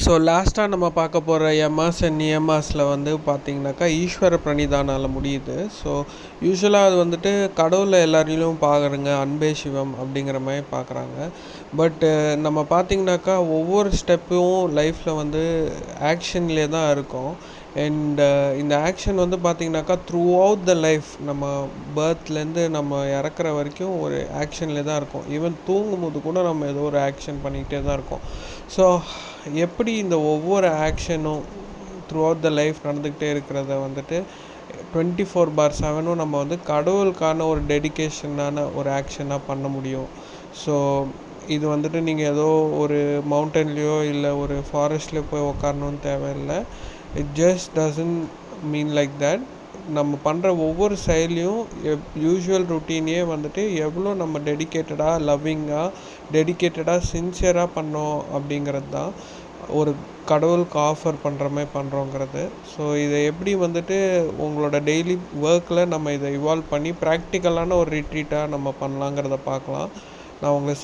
So லாஸ்ட்டாக நம்ம பார்க்க போகிற யமாஸ் அண்ட் நியமாஸில் வந்து பார்த்திங்கனாக்கா ஈஸ்வர பிரணிதானால முடியுது. ஸோ யூஸ்வலாக அது வந்துட்டு கடவுளை எல்லாரையும் பார்க்குறங்க, அன்பே சிவம் அப்படிங்கிற மாதிரி பார்க்குறாங்க. பட்டு நம்ம பார்த்திங்கனாக்கா ஒவ்வொரு ஸ்டெப்பும் லைஃப்பில் வந்து ஆக்ஷன்லேயே தான் இருக்கும். அண்ட் இந்த ஆக்ஷன் வந்து பார்த்திங்கனாக்கா த்ரூ அவுட் த லைஃப், நம்ம பர்த்லேருந்து நம்ம இறக்குற வரைக்கும் ஒரு ஆக்ஷன்லேயே தான் இருக்கும். ஈவன் தூங்கும்போது கூட நம்ம ஏதோ ஒரு ஆக்ஷன் பண்ணிக்கிட்டே தான் இருக்கோம். ஸோ எப்படி இந்த ஒவ்வொரு ஆக்ஷனும் த்ரூ அவுட் த லைஃப் நடந்துக்கிட்டே இருக்கிறத வந்துட்டு 24/7 நம்ம வந்து கடவுளுக்கான ஒரு டெடிக்கேஷனான ஒரு ஆக்ஷனாக பண்ண முடியும். ஸோ இது வந்துட்டு நீங்கள் ஏதோ ஒரு மவுண்டன்லேயோ இல்லை ஒரு ஃபாரஸ்ட்லேயோ போய் உக்காரணுன்னு தேவையில்லை. It just doesn't mean like that. நம்ம பண்ணுற ஒவ்வொரு செயலையும் யூஷுவல் ருட்டீனே வந்துட்டு எவ்வளோ நம்ம டெடிக்கேட்டடாக, லவ்விங்காக, டெடிக்கேட்டடாக, சின்சியராக பண்ணோம் அப்படிங்கிறது தான் ஒரு கடவுளுக்கு ஆஃபர் பண்ணுற மாதிரி பண்ணுறோங்கிறது. ஸோ இதை எப்படி வந்துட்டு உங்களோட டெய்லி ஒர்க்கில் நம்ம இதை இவால்வ் பண்ணி ப்ராக்டிக்கலான ஒரு ரிட்ரீட்டாக நம்ம பண்ணலாங்கிறத பார்க்கலாம். நான் உங்களை